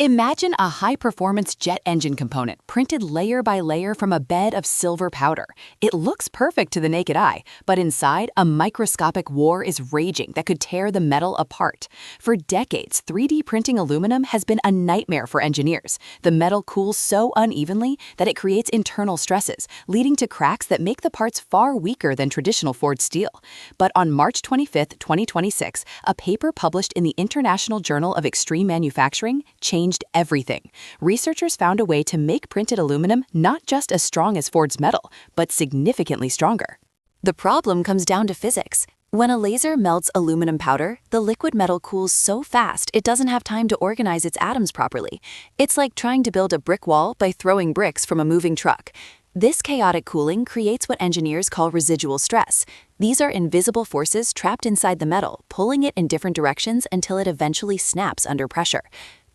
Imagine a high-performance jet engine component printed layer by layer from a bed of silver powder. It looks perfect to the naked eye, but inside, a microscopic war is raging that could tear the metal apart. For decades, 3D printing aluminum has been a nightmare for engineers. The metal cools so unevenly that it creates internal stresses, leading to cracks that make the parts far weaker than traditional forged steel. But on March 25, 2026, a paper published in the International Journal of Extreme Manufacturing changed everything. Researchers found a way to make printed aluminum not just as strong as forged metal, but significantly stronger. The problem comes down to physics. When a laser melts aluminum powder, the liquid metal cools so fast it doesn't have time to organize its atoms properly. It's like trying to build a brick wall by throwing bricks from a moving truck. This chaotic cooling creates what engineers call residual stress. These are invisible forces trapped inside the metal, pulling it in different directions until it eventually snaps under pressure.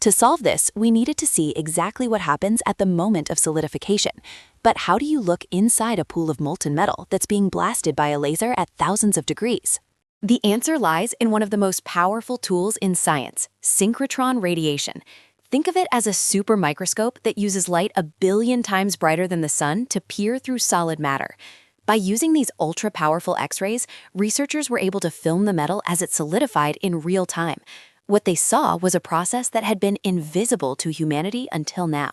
To solve this, we needed to see exactly what happens at the moment of solidification. But how do you look inside a pool of molten metal that's being blasted by a laser at thousands of degrees? The answer lies in one of the most powerful tools in science, synchrotron radiation. Think of it as a super microscope that uses light 1 billion times brighter than the sun to peer through solid matter. By using these ultra-powerful X-rays, researchers were able to film the metal as it solidified in real time. What they saw was a process that had been invisible to humanity until now.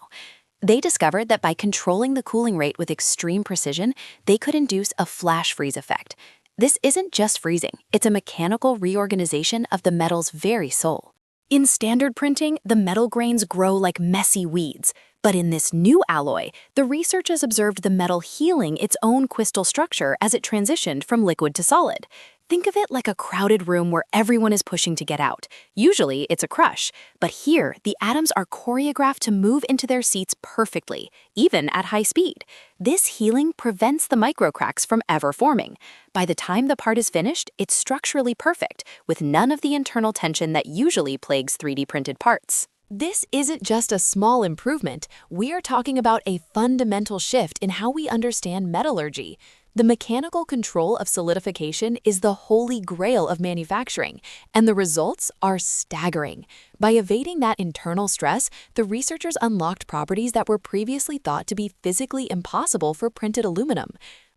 They discovered that by controlling the cooling rate with extreme precision, they could induce a flash freeze effect. This isn't just freezing, it's a mechanical reorganization of the metal's very soul. In standard printing, the metal grains grow like messy weeds. But in this new alloy, the researchers observed the metal healing its own crystal structure as it transitioned from liquid to solid. Think of it like a crowded room where everyone is pushing to get out. Usually, it's a crush, but here, the atoms are choreographed to move into their seats perfectly, even at high speed. This healing prevents the microcracks from ever forming. By the time the part is finished, it's structurally perfect, with none of the internal tension that usually plagues 3D printed parts. This isn't just a small improvement, we are talking about a fundamental shift in how we understand metallurgy. The mechanical control of solidification is the holy grail of manufacturing, and the results are staggering. By evading that internal stress, the researchers unlocked properties that were previously thought to be physically impossible for printed aluminum.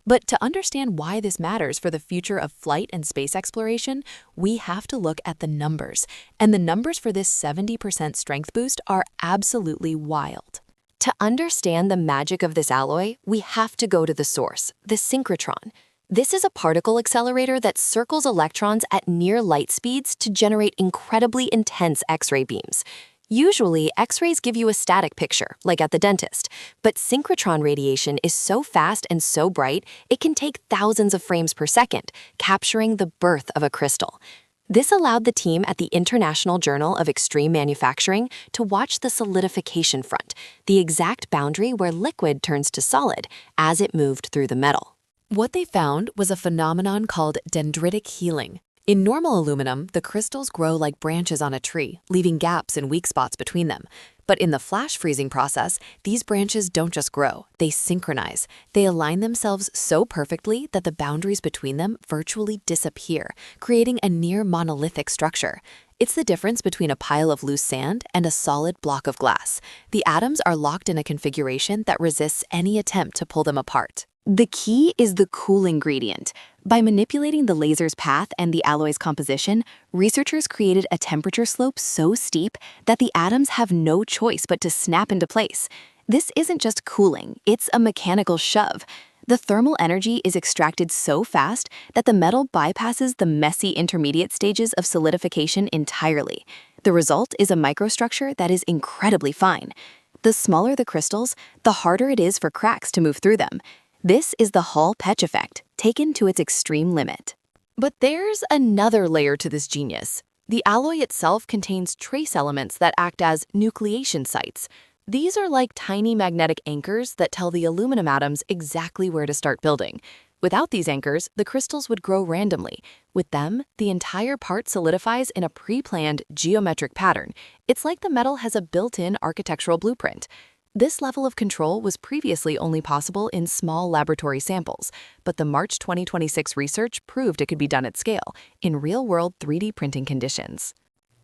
But to understand why this matters for the future of flight and space exploration, we have to look at the numbers. And the numbers for this 70% strength boost are absolutely wild. To understand the magic of this alloy, we have to go to the source, the synchrotron. This is a particle accelerator that circles electrons at near light speeds to generate incredibly intense X-ray beams. Usually, X-rays give you a static picture, like at the dentist, but synchrotron radiation is so fast and so bright, it can take thousands of frames per second, capturing the birth of a crystal. This allowed the team at the International Journal of Extreme Manufacturing to watch the solidification front, the exact boundary where liquid turns to solid as it moved through the metal. What they found was a phenomenon called dendritic healing. In normal aluminum, the crystals grow like branches on a tree, leaving gaps and weak spots between them. But in the flash freezing process, these branches don't just grow, they synchronize. They align themselves so perfectly that the boundaries between them virtually disappear, creating a near monolithic structure. It's the difference between a pile of loose sand and a solid block of glass. The atoms are locked in a configuration that resists any attempt to pull them apart. The key is the cooling gradient. By manipulating the laser's path and the alloy's composition, researchers created a temperature slope so steep that the atoms have no choice but to snap into place. This isn't just cooling, it's a mechanical shove. The thermal energy is extracted so fast that the metal bypasses the messy intermediate stages of solidification entirely. The result is a microstructure that is incredibly fine. The smaller the crystals, the harder it is for cracks to move through them. This is the Hall-Petch effect, taken to its extreme limit. But there's another layer to this genius. The alloy itself contains trace elements that act as nucleation sites. These are like tiny magnetic anchors that tell the aluminum atoms exactly where to start building. Without these anchors, the crystals would grow randomly. With them, the entire part solidifies in a pre-planned geometric pattern. It's like the metal has a built-in architectural blueprint. This level of control was previously only possible in small laboratory samples, but the March 2026 research proved it could be done at scale, in real-world 3D printing conditions.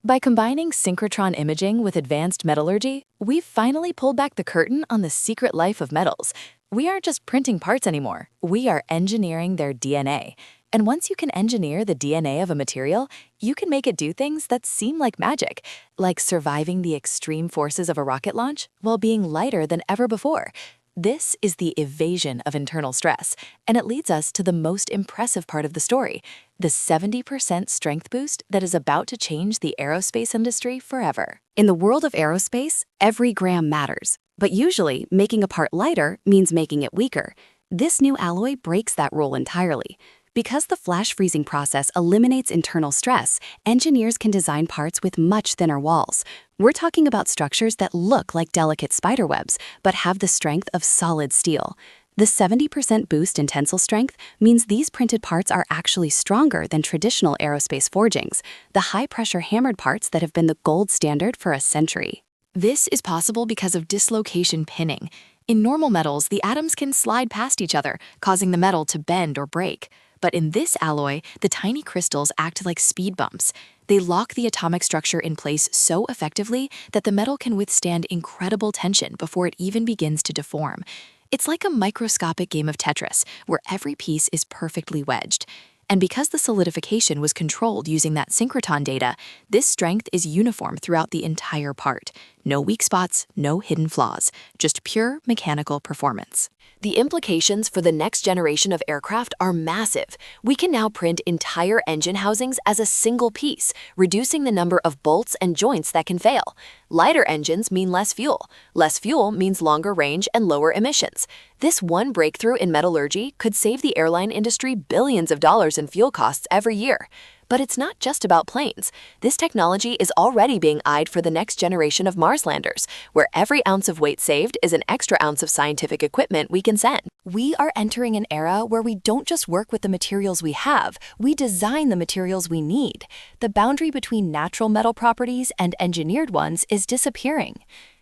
By combining synchrotron imaging with advanced metallurgy, we've finally pulled back the curtain on the secret life of metals. We aren't just printing parts anymore, we are engineering their DNA. And once you can engineer the DNA of a material, you can make it do things that seem like magic, like surviving the extreme forces of a rocket launch while being lighter than ever before. This is the evasion of internal stress, and it leads us to the most impressive part of the story, the 70% strength boost that is about to change the aerospace industry forever. In the world of aerospace, every gram matters, but usually making a part lighter means making it weaker. This new alloy breaks that rule entirely. Because the flash freezing process eliminates internal stress, engineers can design parts with much thinner walls. We're talking about structures that look like delicate spiderwebs, but have the strength of solid steel. The 70% boost in tensile strength means these printed parts are actually stronger than traditional aerospace forgings, the high-pressure hammered parts that have been the gold standard for a century. This is possible because of dislocation pinning. In normal metals, the atoms can slide past each other, causing the metal to bend or break. But in this alloy, the tiny crystals act like speed bumps. They lock the atomic structure in place so effectively that the metal can withstand incredible tension before it even begins to deform. It's like a microscopic game of Tetris, where every piece is perfectly wedged. And because the solidification was controlled using that synchrotron data, this strength is uniform throughout the entire part. No weak spots, no hidden flaws, just pure mechanical performance. The implications for the next generation of aircraft are massive. We can now print entire engine housings as a single piece, reducing the number of bolts and joints that can fail. Lighter engines mean less fuel. Less fuel means longer range and lower emissions. This one breakthrough in metallurgy could save the airline industry billions of dollars in fuel costs every year. But it's not just about planes. This technology is already being eyed for the next generation of Mars landers, where every ounce of weight saved is an extra ounce of scientific equipment we can send. We are entering an era where we don't just work with the materials we have, we design the materials we need. The boundary between natural metal properties and engineered ones is disappearing.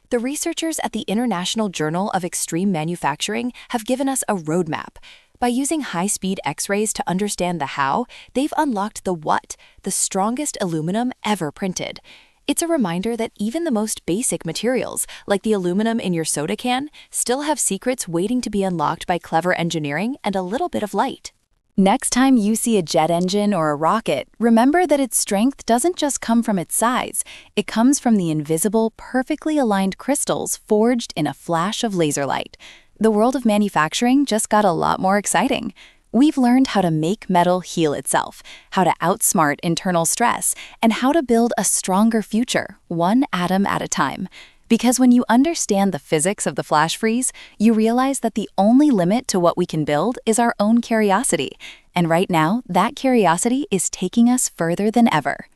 The researchers at the International Journal of Extreme Manufacturing have given us a roadmap. By using high-speed X-rays to understand the how, they've unlocked the what, the strongest aluminum ever printed. It's a reminder that even the most basic materials, like the aluminum in your soda can, still have secrets waiting to be unlocked by clever engineering and a little bit of light. Next time you see a jet engine or a rocket, remember that its strength doesn't just come from its size. It comes from the invisible, perfectly aligned crystals forged in a flash of laser light. The world of manufacturing just got a lot more exciting. We've learned how to make metal heal itself, how to outsmart internal stress, and how to build a stronger future, one atom at a time. Because when you understand the physics of the flash freeze, you realize that the only limit to what we can build is our own curiosity. And right now, that curiosity is taking us further than ever.